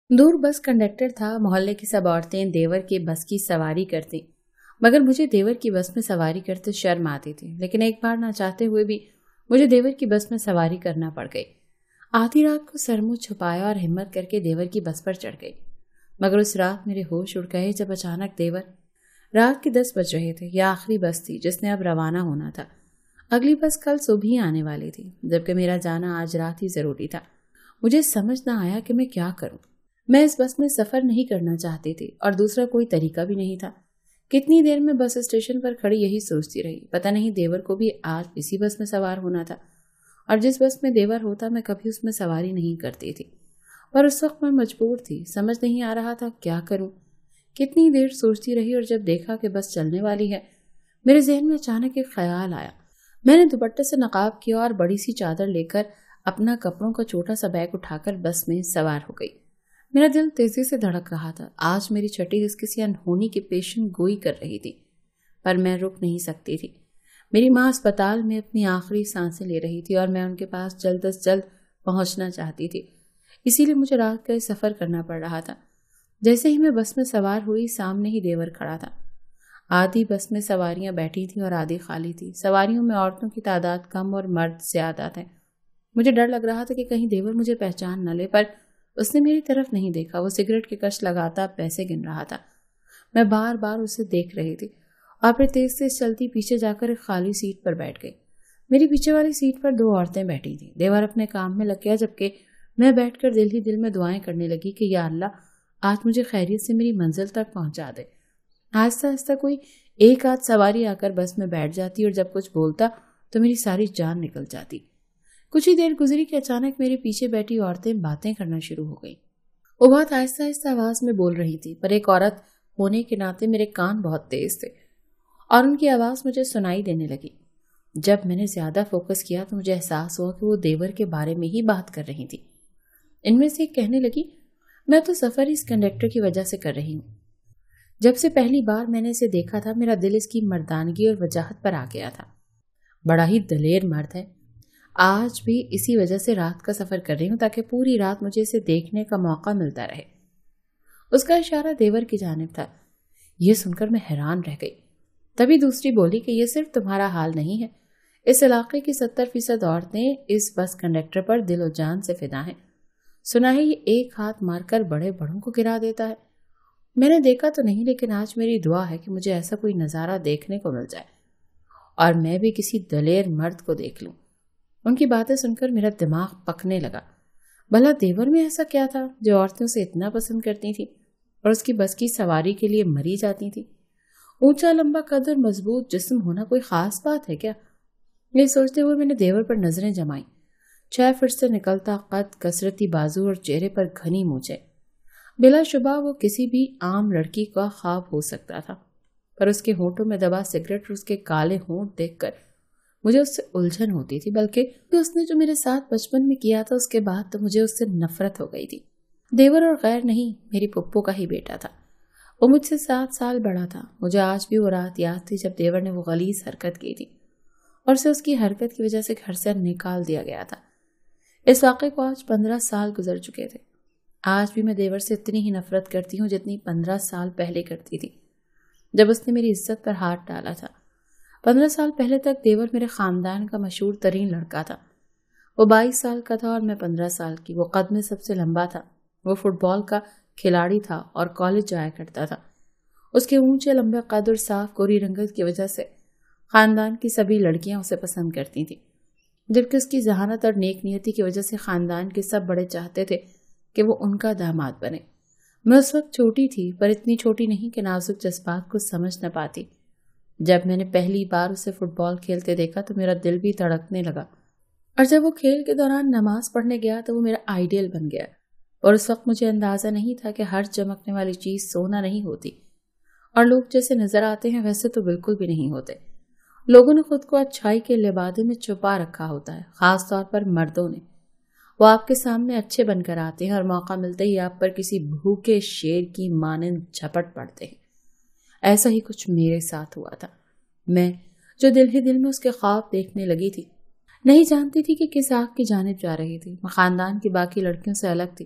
دور بس کنڈکٹر تھا۔ محلے کی سب عورتیں دیور کی بس کی سواری کرتی، مگر مجھے دیور کی بس میں سواری کرتے شرم آتی تھی۔ لیکن ایک بار نہ چاہتے ہوئے بھی مجھے دیور کی بس میں سواری کرنا پڑ گئی۔ آدھی رات کو سر منہ چھپایا اور ہمت کر کے دیور کی بس پر چڑھ گئی، مگر اس رات میرے ہوش اڑ گئے جب اچانک دیور رات کے 10 بج رہے تھے۔ یہ آخری بس تھی جس نے اب روانہ ہونا تھا۔ اگلی بس کل صبح ہی آنے والی تھی، جبکہ میرا جانا آج رات ہی ضروری تھا۔ مجھے سمجھ نہ آیا کہ میں کیا کروں۔ میں اس بس میں سفر نہیں کرنا چاہتی تھی اور دوسرا کوئی طریقہ بھی نہیں تھا۔ کتنی دیر میں بس اسٹیشن پر کھڑی یہی سوچتی رہی، پتہ نہیں دیور کو بھی آج اسی بس میں سوار ہونا تھا، اور جس بس میں دیور ہوتا میں کبھی اس میں سواری نہیں کرتی تھی۔ پر اس وقت میں مجبور تھی، سمجھ نہیں آ رہا تھا کیا کروں۔ کتنی دیر سوچتی رہی اور جب دیکھا کہ بس چلنے والی ہے، میرے ذہن میں اچانک ایک خیال آیا۔ میں نے دوپٹے سے نقاب کیا اور بڑی سی چادر لے کر اپنا کپڑوں کا چھوٹا سا بیگ اٹھا کر بس میں سوار ہو گئی۔ میرا دل تیزی سے دھڑک رہا تھا۔ آج میری چھٹی اس کسی انہونی کی پیشن گوئی کر رہی تھی، پر میں رک نہیں سکتی تھی۔ میری ماں اسپتال میں اپنی آخری سانسیں لے رہی تھی اور میں ان کے پاس جلد از جلد پہنچنا چاہتی تھی، اسی لیے مجھے رات کا سفر کرنا پڑ رہا تھا۔ جیسے ہی میں بس میں سوار ہوئی، سامنے ہی دیور کھڑا تھا۔ آدھی بس میں سواریاں بیٹھی تھیں اور آدھی خالی تھی۔ سواریوں میں عورتوں کی تعداد کم اور مرد زیادہ تھے۔ مجھے ڈر لگ رہا تھا کہ کہیں دیور مجھے پہچان نہ لے، پر اس نے میری طرف نہیں دیکھا۔ وہ سگریٹ کے کش لگاتا پیسے گن رہا تھا۔ میں بار بار اسے دیکھ رہی تھی اور پھر تیز تیز چلتی پیچھے جا کر ایک خالی سیٹ پر بیٹھ گئی۔ میری پیچھے والی سیٹ پر 2 عورتیں بیٹھی تھیں۔ دیور اپنے کام میں لگ گیا، جبکہ میں بیٹھ کر دل ہی دل میں دعائیں کرنے لگی کہ یا اللہ، آج مجھے خیریت سے میری منزل تک پہنچا دے۔ آہستہ آہستہ کوئی ایک آدھ سواری آ کر بس میں بیٹھ جاتی اور جب کچھ بولتا تو میری ساری جان نکل جاتی۔ کچھ ہی دیر گزری کہ اچانک میرے پیچھے بیٹھی عورتیں باتیں کرنا شروع ہو گئیں۔ وہ بہت آہستہ آہستہ آواز میں بول رہی تھی، پر ایک عورت ہونے کے ناطے میرے کان بہت تیز تھے اور ان کی آواز مجھے سنائی دینے لگی۔ جب میں نے زیادہ فوکس کیا تو مجھے احساس ہوا کہ وہ دیور کے بارے میں ہی بات کر رہی تھی۔ ان میں سے ایک کہنے لگی، میں تو سفر اس کنڈکٹر کی وجہ سے کر رہی ہوں۔ جب سے پہلی بار میں نے اسے دیکھا تھا، میرا دل اس کی مردانگی اور وجاہت پر آ گیا تھا۔ بڑا ہی دلیر مرد ہے۔ آج بھی اسی وجہ سے رات کا سفر کر رہی ہوں تاکہ پوری رات مجھے اسے دیکھنے کا موقع ملتا رہے۔ اس کا اشارہ دیور کی جانب تھا۔ یہ سن کر میں حیران رہ گئی۔ تبھی دوسری بولی کہ یہ صرف تمہارا حال نہیں ہے، اس علاقے کی 70% عورتیں اس بس کنڈکٹر پر دل و جان سے فدا ہیں۔ سنا ہے یہ ایک ہاتھ مار کر بڑے بڑوں کو گرا دیتا ہے۔ میں نے دیکھا تو نہیں، لیکن آج میری دعا ہے کہ مجھے ایسا کوئی نظارہ دیکھنے کو مل جائے اور میں بھی کسی دلیر مرد کو دیکھ لوں۔ ان کی باتیں سن کر میرا دماغ پکنے لگا۔ بھلا دیور میں ایسا کیا تھا جو عورتوں سے اتنا پسند کرتی تھی اور اس کی بس کی سواری کے لیے مری جاتی تھی؟ اونچا لمبا قد اور مضبوط جسم ہونا کوئی خاص بات ہے کیا؟ یہ سوچتے ہوئے میں نے دیور پر نظریں جمائیں۔ 6 فٹ سے نکلتا قد، کثرتی بازو اور چہرے پر گھنی مونچھیں۔ بلا شبہ وہ کسی بھی عام لڑکی کا خواب ہو سکتا تھا، پر اس کے ہونٹوں میں دبا سگریٹ اور اس کے کالے ہونٹ دیکھ کر مجھے اس سے الجھن ہوتی تھی، بلکہ اس نے جو میرے ساتھ بچپن میں کیا تھا اس کے بعد تو مجھے اس سے نفرت ہو گئی تھی۔ دیور اور غیر نہیں، میری پھپھو کا ہی بیٹا تھا۔ وہ مجھ سے 7 سال بڑا تھا۔ مجھے آج بھی وہ رات یاد تھی جب دیور نے وہ غلیظ حرکت کی تھی اور اسے اس کی حرکت کی وجہ سے گھر سے نکال دیا گیا تھا۔ اس واقعے کو آج 15 سال گزر چکے تھے۔ آج بھی میں دیور سے اتنی ہی نفرت کرتی ہوں جتنی 15 سال پہلے کرتی تھی، جب اس نے میری عزت پر ہاتھ ڈالا تھا۔ 15 سال پہلے تک دیور میرے خاندان کا مشہور ترین لڑکا تھا۔ وہ 22 سال کا تھا اور میں 15 سال کی۔ وہ قد میں سب سے لمبا تھا۔ وہ فٹ بال کا کھلاڑی تھا اور کالج جایا کرتا تھا۔ اس کے اونچے لمبے قد اور صاف گوری رنگت کی وجہ سے خاندان کی سبھی لڑکیاں اسے پسند کرتی تھیں، جبکہ اس کی ذہانت اور نیک نیتی کی وجہ سے خاندان کے سب بڑے چاہتے تھے کہ وہ ان کا داماد بنے۔ میں اس وقت چھوٹی تھی، پر اتنی چھوٹی نہیں کہ نازک جذبات کو سمجھ نہ پاتی۔ جب میں نے پہلی بار اسے فٹ بال کھیلتے دیکھا تو میرا دل بھی دھڑکنے لگا، اور جب وہ کھیل کے دوران نماز پڑھنے گیا تو وہ میرا آئیڈیل بن گیا۔ اور اس وقت مجھے اندازہ نہیں تھا کہ ہر چمکنے والی چیز سونا نہیں ہوتی، اور لوگ جیسے نظر آتے ہیں ویسے تو بالکل بھی نہیں ہوتے۔ لوگوں نے خود کو اچھائی کے لبادے میں چھپا رکھا ہوتا ہے، خاص طور پر مردوں نے۔ وہ آپ کے سامنے اچھے بن کر آتے ہیں اور موقع ملتے ہی آپ پر کسی بھوکے شیر کی مانند جھپٹ پڑتے ہیں۔ ایسا ہی کچھ میرے ساتھ ہوا تھا۔ میں جو دل ہی دل میں اس کے خواب دیکھنے لگی تھی، نہیں جانتی تھی کہ کس آنکھ کی جانب جا رہی تھی۔ میں خاندان کی باقی لڑکیوں سے الگ تھی۔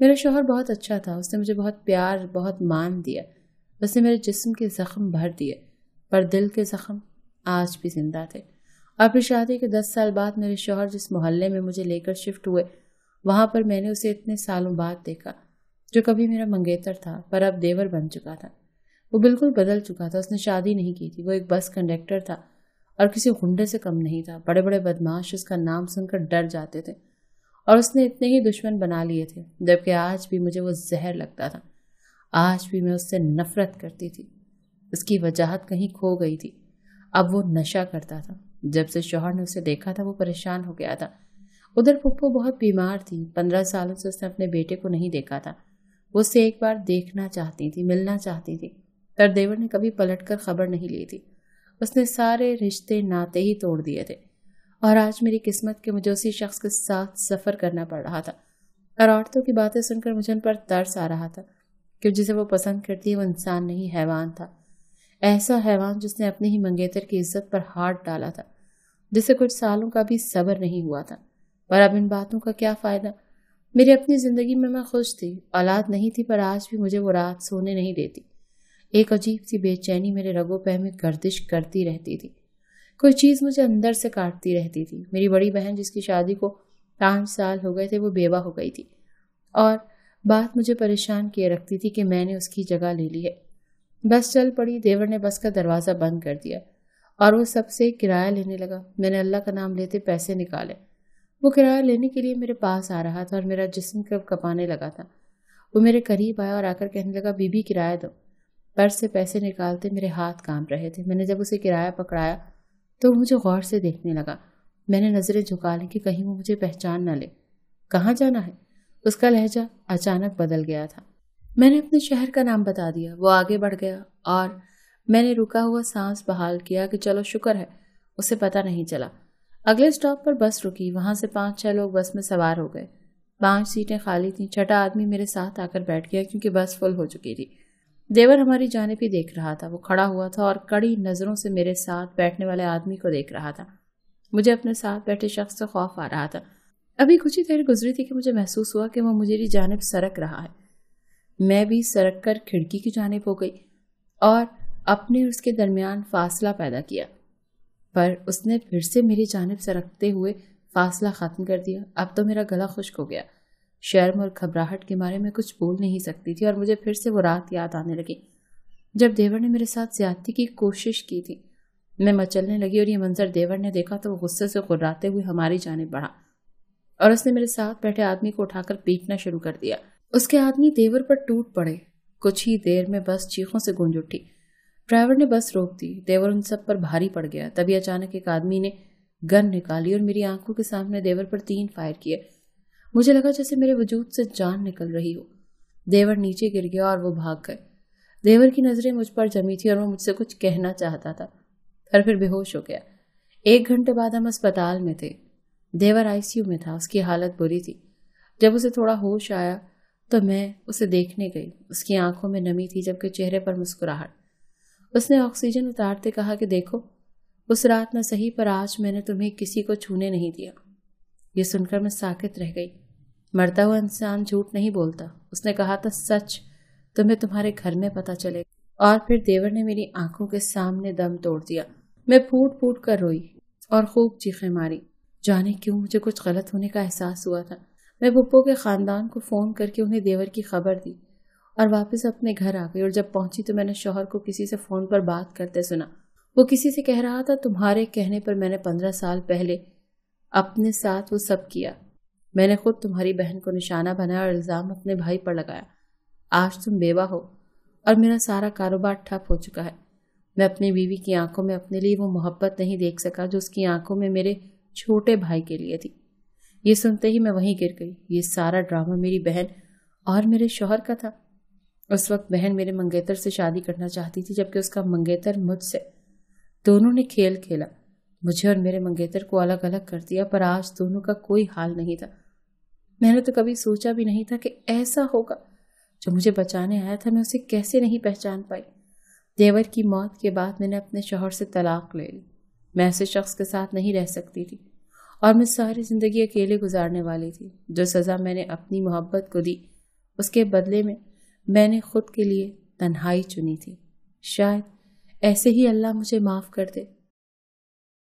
میرا شوہر بہت اچھا تھا، اس نے مجھے بہت پیار، بہت مان دیا، اس نے میرے جسم کے زخم بھر دیے، پر دل کے زخم آج بھی زندہ تھے۔ اور پھر شادی کے 10 سال بعد میرے شوہر جس محلے میں مجھے لے کر شفٹ ہوئے، وہاں پر میں نے اسے اتنے سالوں بعد دیکھا، جو کبھی میرا منگیتر تھا پر اب دیور بن چکا تھا۔ وہ بالکل بدل چکا تھا، اس نے شادی نہیں کی تھی، وہ ایک بس کنڈکٹر تھا اور کسی غنڈے سے کم نہیں تھا۔ بڑے بڑے بدماش اس کا نام سن کر ڈر جاتے تھے اور اس نے اتنے ہی دشمن بنا لیے تھے، جبکہ آج بھی مجھے وہ زہر لگتا تھا۔ آج بھی میں اس سے نفرت کرتی تھی۔ اس کی وجاہت کہیں کھو گئی تھی۔ اب وہ نشہ کرتا تھا۔ جب سے شوہر نے اسے دیکھا تھا وہ پریشان ہو گیا تھا۔ ادھر پھپھو بہت بیمار تھی، 15 سالوں سے اس نے اپنے بیٹے کو نہیں دیکھا تھا۔ وہ اسے ایک بار دیکھنا چاہتی تھی، ملنا چاہتی تھی، پر دیور نے کبھی پلٹ کر خبر نہیں لی تھی۔ اس نے سارے رشتے ناتے ہی توڑ دیے تھے، اور آج میری قسمت کہ مجھے اسی شخص کے ساتھ سفر کرنا پڑ رہا تھا۔ اور عورتوں کی باتیں سن کر مجھے ان پر ترس آ رہا تھا کہ جسے وہ پسند کرتی ہے وہ انسان نہیں، حیوان تھا۔ ایسا حیوان جس نے اپنے ہی منگیتر کی عزت پر ہاتھ ڈالا تھا، جسے کچھ سالوں کا بھی صبر نہیں ہوا تھا۔ پر اب ان باتوں کا کیا فائدہ؟ میری اپنی زندگی میں خوش تھی، اولاد نہیں تھی، پر آج بھی مجھے وہ رات سونے نہیں دیتی۔ ایک عجیب سی بے چینی میرے رگوں پہ میں گردش کرتی رہتی تھی، کوئی چیز مجھے اندر سے کاٹتی رہتی تھی۔ میری بڑی بہن جس کی شادی کو 5 سال ہو گئے تھے وہ بیوہ ہو گئی تھی، اور بات مجھے پریشان کیے رکھتی تھی کہ میں نے اس کی جگہ لے لی ہے۔ بس چل پڑی، دیور نے بس کا دروازہ بند کر دیا اور وہ سب سے کرایہ لینے لگا۔ میں نے اللہ کا نام لیتے پیسے نکالے۔ وہ کرایہ لینے کے لیے میرے پاس آ رہا تھا اور میرا جسم کب کپانے لگا تھا۔ وہ میرے قریب آیا اور آ کر کہنے لگا، بی بی کرایہ دو۔ پرس سے پیسے نکالتے میرے ہاتھ کانپ رہے تھے۔ میں نے جب اسے کرایہ پکڑایا تو وہ مجھے غور سے دیکھنے لگا۔ میں نے نظریں جھکا لی کہ کہیں وہ مجھے پہچان نہ لے۔ کہاں جانا ہے؟ اس کا لہجہ اچانک بدل گیا تھا۔ میں نے اپنے شہر کا نام بتا دیا۔ وہ آگے بڑھ گیا اور میں نے رکا ہوا سانس بحال کیا کہ چلو شکر ہے اسے پتہ نہیں چلا۔ اگلے سٹاپ پر بس رکی، وہاں سے 5-6 لوگ بس میں سوار ہو گئے۔ 5 سیٹیں خالی تھیں۔ 6واں آدمی میرے ساتھ آ کر بیٹھ گیا کیونکہ بس فل ہو چکی تھی۔ دیور ہماری جانب ہی دیکھ رہا تھا۔ وہ کھڑا ہوا تھا اور کڑی نظروں سے میرے ساتھ بیٹھنے والے آدمی کو دیکھ رہا تھا۔ مجھے اپنے ساتھ بیٹھے شخص سے خوف آ رہا تھا۔ ابھی کچھ ہی دیر گزری تھی کہ مجھے محسوس ہوا کہ وہ میری جانب سرک رہا ہے۔ میں بھی سرک کر کھڑکی کی جانب ہو گئی اور اپنے اس کے درمیان فاصلہ پیدا کیا، پر اس نے پھر سے میری جانب سرکتے ہوئے فاصلہ ختم کر دیا۔ اب تو میرا گلا خشک ہو گیا۔ شرم اور گھبراہٹ کے مارے میں کچھ بول نہیں سکتی تھی اور مجھے پھر سے وہ رات یاد آنے لگی جب دیور نے میرے ساتھ زیادتی کی کوشش کی تھی۔ میں مچلنے لگی اور یہ منظر دیور نے دیکھا تو وہ غصے سے غراتے ہوئے ہماری جانب بڑھا اور اس نے میرے ساتھ بیٹھے آدمی کو اٹھا کر پیٹنا شروع کر دیا۔ اس کے آدمی دیور پر ٹوٹ پڑے۔ کچھ ہی دیر میں بس چیخوں سے گونج اٹھی۔ ڈرائیور نے بس روک دی۔ دیور ان سب پر بھاری پڑ گیا۔ تبھی اچانک ایک آدمی نے گن نکالی اور میری آنکھوں کے سامنے دیور پر 3 فائر کیے۔ مجھے لگا جیسے میرے وجود سے جان نکل رہی ہو۔ دیور نیچے گر گیا اور وہ بھاگ گئے۔ دیور کی نظریں مجھ پر جمی تھی اور وہ مجھ سے کچھ کہنا چاہتا تھا، پھر بے ہوش ہو گیا۔ 1 گھنٹے بعد ہم اسپتال میں تھے۔ دیور ICU میں تھا۔ اس کی حالت بری تھی۔ جب اسے تھوڑا ہوش آیا تو میں اسے دیکھنے گئی۔ اس کی آنکھوں میں نمی تھی جبکہ چہرے پر مسکراہٹ۔ اس نے آکسیجن اتارتے کہا کہ دیکھو، اس رات نہ صحیح پر آج میں نے تمہیں کسی کو چھونے نہیں دیا۔ یہ سن کر میں ساکت رہ گئی۔ مرتا ہوا انسان جھوٹ نہیں بولتا۔ اس نے کہا تھا سچ تمہیں تمہارے گھر میں پتہ چلے۔ اور پھر دیور نے میری آنکھوں کے سامنے دم توڑ دیا۔ میں پھوٹ پھوٹ کر روئی اور خوب چیخیں ماری۔ جانے کیوں مجھے کچھ غلط ہونے کا احساس ہوا تھا۔ میں پھپھو کے خاندان کو فون کر کے انہیں دیور کی خبر دی اور واپس اپنے گھر آ گئی۔ اور جب پہنچی تو میں نے شوہر کو کسی سے فون پر بات کرتے سنا۔ وہ کسی سے کہہ رہا تھا تمہارے کہنے پر میں نے 15 سال پہلے اپنے ساتھ وہ سب کیا۔ میں نے خود تمہاری بہن کو نشانہ بنایا اور الزام اپنے بھائی پر لگایا۔ آج تم بیوہ ہو اور میرا سارا کاروبار ٹھپ ہو چکا ہے۔ میں اپنی بیوی کی آنکھوں میں اپنے لیے وہ محبت نہیں دیکھ سکا جو اس کی آنکھوں میں میرے چھوٹے بھائی کے لیے تھی۔ یہ سنتے ہی میں وہیں گر گئی۔ یہ سارا ڈرامہ میری بہن اور میرے شوہر کا تھا۔ اس وقت بہن میرے منگیتر سے شادی کرنا چاہتی تھی جبکہ اس کا منگیتر مجھ سے۔ دونوں نے کھیل کھیلا، مجھے اور میرے منگیتر کو الگ الگ کر دیا، پر آج دونوں کا کوئی حال نہیں تھا۔ میں نے تو کبھی سوچا بھی نہیں تھا کہ ایسا ہوگا۔ جو مجھے بچانے آیا تھا میں اسے کیسے نہیں پہچان پائی۔ دیور کی موت کے بعد میں نے اپنے شوہر سے طلاق لے لی۔ میں ایسے شخص کے ساتھ نہیں رہ سکتی تھی اور میں ساری زندگی اکیلے گزارنے والی تھی۔ جو سزا میں نے اپنی محبت کو دی اس کے بدلے میں نے خود کے لیے تنہائی چنی تھی۔ شاید ایسے ہی اللہ مجھے معاف کر دے۔